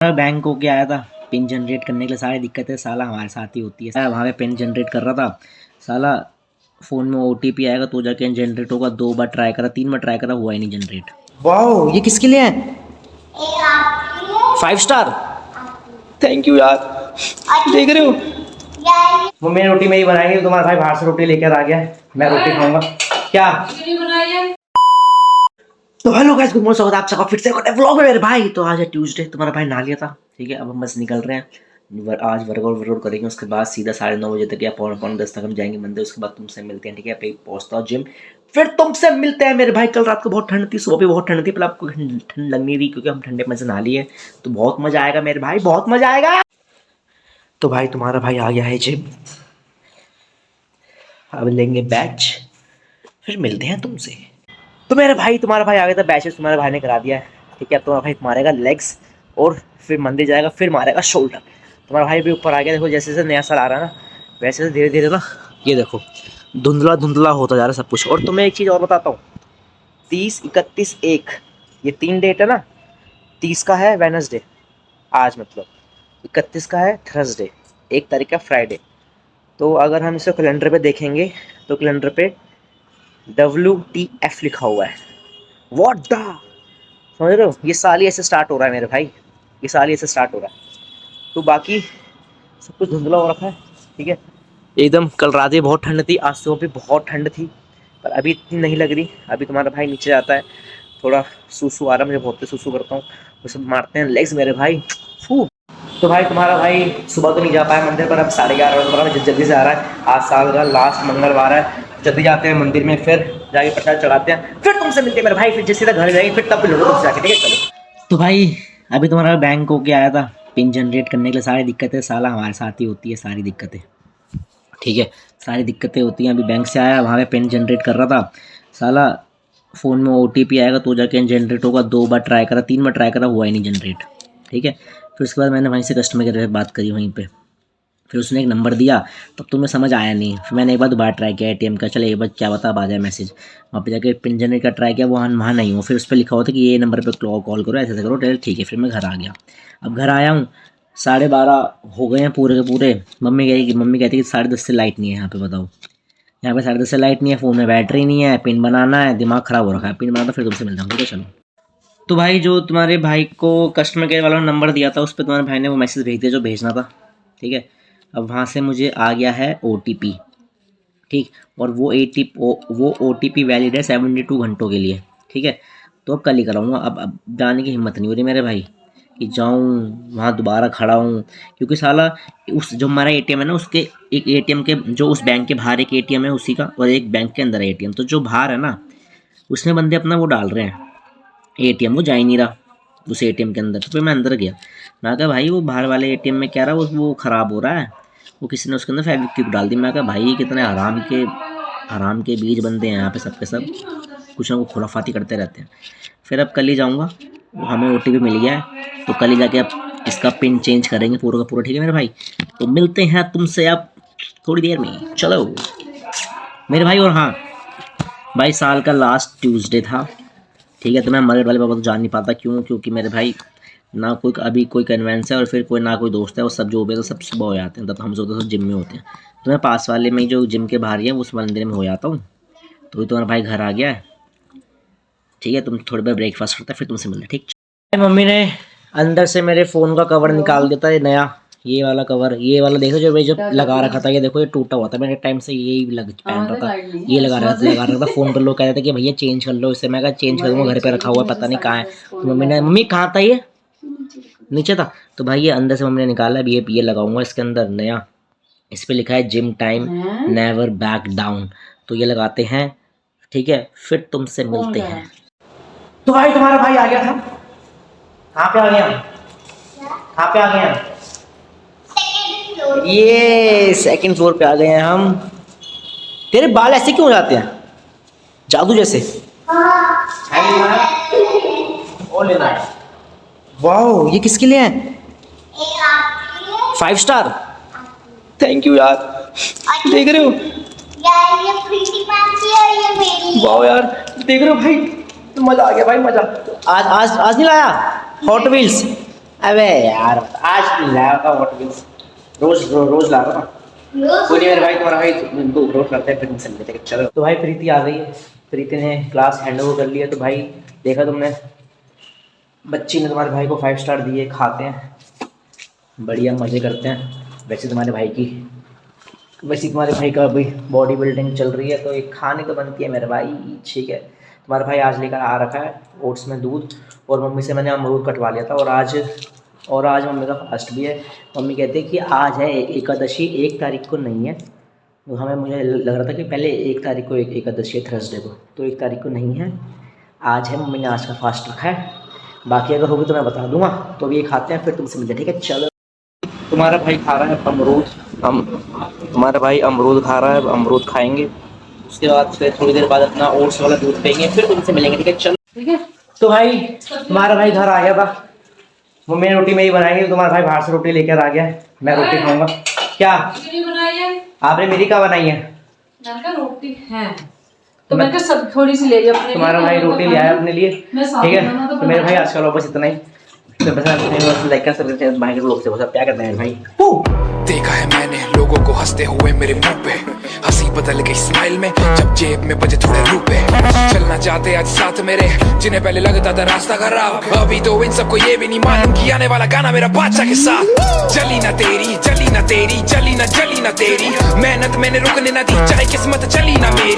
मैं बैंक होके आया था पिन जनरेट करने के लिए। सारी दिक्कतें साला हमारे साथ ही होती है। वहाँ पे पिन जनरेट कर रहा था, साला फ़ोन में OTP आएगा तो जाके जनरेट होगा। 2 बार ट्राई करा, 3 बार ट्राई करा, हुआ ही नहीं जनरेट। वाओ, ये किसके लिए है? 5 स्टार। थैंक यू यार। देख रहे हो, मम्मी ने रोटी मेरी बनाई है, तुम्हारा भाई बाहर से रोटी लेकर आ गया है, मैं रोटी खाऊंगा। क्या तो हेलो गाइस, गुड मॉर्निंग, स्वागत है आप सबका फिर से एक व्लॉग में मेरे भाई। तो आज है ट्यूसडे, तुम्हारा भाई नहा लिया था, ठीक है। अब हम बस निकल रहे हैं, आज वर्कआउट करेंगे, उसके बाद सीधा 9:30 बजे तक या पौने 10 तक हम जाएंगे मंदिर। उसके बाद तुमसे मिलते हैं, ठीक है। पे पहुंचता हूँ जिम, फिर तुमसे मिलते हैं मेरे भाई। कल रात को बहुत ठंड थी, सुबह भी बहुत ठंड थी, पर आपको ठंड लग नहीं रही क्योंकि हम ठंडे में से नहा लिए, तो बहुत मजा आएगा मेरे भाई, बहुत मजा आएगा। तो भाई तुम्हारा भाई आ गया है जिम, अब लेंगे बैच, फिर मिलते हैं तुमसे। तो मेरे भाई तुम्हारा भाई आ गया था, बैचेस तुम्हारे भाई ने करा दिया है, ठीक है। अब तुम्हारा भाई मारेगा लेग्स और फिर मंदिर जाएगा, फिर मारेगा शोल्डर। तुम्हारा भाई भी ऊपर आ गया। देखो जैसे जैसे नया साल आ रहा है ना, वैसे धीरे धीरे ना ये देखो धुंधला धुंधला होता जा रहा है सब कुछ। और तुम्हें एक चीज़ और बताता हूँ, 30, 31, 1 ये 3 डेट है ना। 30 का है वेडनेसडे आज, मतलब 31 का है थर्सडे, 1 तारीख का फ्राइडे। तो अगर हम इसे कैलेंडर पे देखेंगे तो कैलेंडर पे WTF लिखा हुआ है। व्हाट द, समझ रहे हो, ये साल ही ऐसे स्टार्ट हो रहा है मेरे भाई, ये साल ही ऐसे स्टार्ट हो रहा है। तो बाकी सब कुछ धुंधला हो रखा है, ठीक है एकदम। कल रात भी बहुत ठंड थी, आज सुबह भी बहुत ठंड थी, पर अभी इतनी नहीं लग रही। अभी तुम्हारा भाई नीचे जाता है, थोड़ा सूसू आ रहा है, मुझे बहुत सूसू करता हूँ, उसे मारते हैं लेग्स मेरे भाई। फू। तो भाई तुम्हारा भाई सुबह तो नहीं जा पाया मंदिर पर, अब 11:30 बजे जल्दी से आ रहा है। आज साल का लास्ट मंगलवार है, जल्दी जाते हैं मंदिर में, फिर जाके प्रसाद चढ़ाते हैं, फिर तुमसे मिलते हैं मेरे भाई। फिर जैसे घर जाएंगे फिर तब लोगों तुमसे जाके, ठीक है चलो। तो भाई अभी तुम्हारा बैंक होके आया था पिन जनरेट करने के लिए। सारी दिक्कतें साला हमारे साथ ही होती है, सारी दिक्कतें, ठीक है, सारी दिक्कतें होती हैं। अभी बैंक से आया, वहाँ पे पिन जनरेट कर रहा था, साला फ़ोन में OTP आएगा तो जाके जनरेट होगा। 2 बार ट्राई करा, 3 बार ट्राई करा, हुआ ही नहीं जनरेट, ठीक है। फिर उसके बाद मैंने वहीं से कस्टमर केयर से बात करी वहीं पे, फिर उसने एक नंबर दिया, तब तो मैं समझ आया नहीं। फिर मैंने एक बार दोबारा ट्राई किया ATM का, चलो एक बार क्या बता, अब आ जाए मैसेज। वहाँ पे जाके पिन जनरेट का ट्राई किया, वहाँ नहीं हो। फिर उस पर लिखा हुआ था कि ये नंबर पे कॉल करो, ऐसे करो, ठीक है। फिर मैं घर आ गया। अब घर आया हूँ, 12:30 हो गए हैं पूरे के पूरे। मम्मी कहती कि 10:30 से लाइट नहीं है यहाँ पे, बताओ। यहाँ पे 10:30 से लाइट नहीं है, फ़ोन में बैटरी नहीं है, पिन बनाना है, दिमाग ख़राब हो रखा है। पिन बनाता फिर तुमसे मिलता हूँ, ठीक है चलो। तो भाई जो तुम्हारे भाई को कस्टमर केयर वाला नंबर दिया था, उस पर तुम्हारे भाई ने वो मैसेज भेज दिया जो भेजना था, ठीक है। अब वहाँ से मुझे आ गया है OTP, ठीक, और वो OTP वैलिड है 72 घंटों के लिए, ठीक है। तो अब कल ही कराऊँगा। अब जाने की हिम्मत नहीं हो रही मेरे भाई कि जाऊँ वहाँ दोबारा खड़ा हूँ, क्योंकि साला उस जो हमारा ATM है ना, उसके एक ATM के जो उस बैंक के बाहर एक ATM है उसी का, और एक बैंक के अंदर ATM, तो जो बाहर है ना उसमें बंदे अपना वो डाल रहे हैं ATM, वो जा ही नहीं रहा उस ATM के अंदर। तो फिर मैं अंदर गया, मैं कहा भाई वो बाहर वाले ATM में क्या रहा, वो ख़राब हो रहा है, वो किसी ने उसके अंदर फेविक्विक डाल दी। मैं कहा भाई कितने हराम के बीज बंदे हैं यहाँ पे, सब के सब कुछ ना कुछ खुराफाती करते रहते हैं। फिर अब कल ही जाऊँगा, हमें OTP मिल गया है, तो कल ही जाके अब इसका पिन चेंज करेंगे पूरा का पूरा, ठीक है मेरे भाई। तो मिलते हैं तुमसे अब थोड़ी देर में, चलो मेरे भाई। और हाँ भाई, साल का लास्ट ट्यूसडे था, ठीक है। तो मैं मरड वाले बाबा तो जान नहीं पाता, क्योंकि मेरे भाई ना कोई अभी कोई कन्वेंस है, और फिर कोई ना कोई दोस्त है, वो सब जो हो गए तो सब सुबह हो जाते हैं, तब हम सब जिम में होते हैं। तो मैं पास वाले में जो जिम के बाहर है उस मंदिर में हो जाता हूँ। तो तुम्हारा भाई घर आ गया है, ठीक है। तुम थोड़ी देर ब्रेकफास्ट करते हैं, फिर तुमसे मिलते, ठीक। मम्मी ने अंदर से मेरे फ़ोन का कवर निकाल देता है नया, ये वाला कवर, ये वाला देखो जो मैं जब लगा रखा था, ये देखो ये टूटा हुआ था, मैंने टाइम से यही पहन रहा था, ये लगा रहा था फ़ोन। तो लोग कह रहे थे कि भैया चेंज कर लो इसे, मैं कहा चेंज करूँगा, घर पे रखा हुआ पता नहीं कहाँ है। तो मम्मी कहाँ था, ये नीचे था। तो भाई ये अंदर से मम्मी ने निकाला, अब ये लगाऊंगा इसके अंदर नया, इस पर लिखा है gym time never back down. तो ये लगाते हैं, ठीक है, फिर तुमसे मिलते हैं। तो भाई तुम्हारा भाई आ गया था, कहाँ पे आ गया, कहाँ पे आ गए हम, ये 2nd फ्लोर पे आ गए हैं हम। तेरे बाल ऐसे क्यों हो जाते हैं, जादू जैसे? और लेना है। वाओ, ये किसके लिए है? 5 स्टार। थैंक यू यार। देख रहे हो वाओ यार, देख रहे हो भाई, तो मजा आ गया भाई, मजा। आज आज आज नहीं लाया हॉट व्हील्स, अबे यार आज नहीं लाया था हॉट व्हील्स, रोज ला रहा था। कोई नहीं मेरे भाई, तुम्हारा भाई इनको रोज करते हैं, फिर तुमसे मिलते हैं। चलो तो भाई प्रीति आ गई है, प्रीति ने क्लास हैंड ओवर कर लिया। तो भाई देखा तुमने, बच्ची ने तुम्हारे भाई को 5 स्टार दिए, खाते हैं बढ़िया मज़े करते हैं। वैसे तुम्हारे भाई का अभी बॉडी बिल्डिंग चल रही है, तो एक खाने तो बनती है मेरे भाई, ठीक है। तुम्हारा भाई आज लेकर आ रखा है ओट्स में दूध, और मम्मी से मैंने अमरूद कटवा लिया था। और आज मम्मी का फास्ट भी है। मम्मी कहते हैं कि आज है एकादशी, 1 तारीख को नहीं है। तो मुझे लग रहा था कि पहले 1 तारीख को एकादशी है, थर्सडे को, तो 1 तारीख को नहीं है, आज है। मम्मी ने आज का फास्ट रखा है। बाकी अगर होगी तो मैं बता दूंगा। तो अभी ये खाते हैं, फिर तुमसे मिलते हैं, ठीक है। चलो तुम्हारा भाई खा रहा है अमरूद, तुम्हारा भाई अमरूद खा रहा है, अमरूद खाएंगे, उसके बाद फिर थोड़ी देर बाद अपना ओट्स वाला दूध पिएंगे, फिर तुमसे मिलेंगे, ठीक है। चलो ठीक है। तो भाई तुम्हारा भाई घर आ गया था, मम्मी ने रोटी मेरी बनाई है, तुम्हारा भाई बाहर से रोटी लेकर आ गया है, मैं रोटी खाऊंगा। क्या बनाई है आपने? मेरी क्या बनाई है? रोटी है तो मैं सब थोड़ी सी ले जाऊँ। तुम्हारा भाई रोटी ले आया अपने लिए, ठीक है। तो मेरे भाई आज का बस इतना ही। तो बस लाइक कर सकते हैं भाई के लोग से, क्या करते हैं भाई। देखा है मैंने लोगों को हंसते हुए मेरे मुंह पे, हंसी बदल गई स्माइल में जब जेब में बजे थोड़े रुपए। चलना चाहते आज साथ मेरे, जिन्हें पहले लगता था रास्ता खराब, अभी तो इन सबको ये भी नहीं मालूम कि आने वाला गाना मेरा बादशाह के साथ। चली ना तेरी, चली ना तेरी, चली ना तेरी, मेहनत मैंने रुकने ना दी, चाहे किस्मत चली ना मेरी।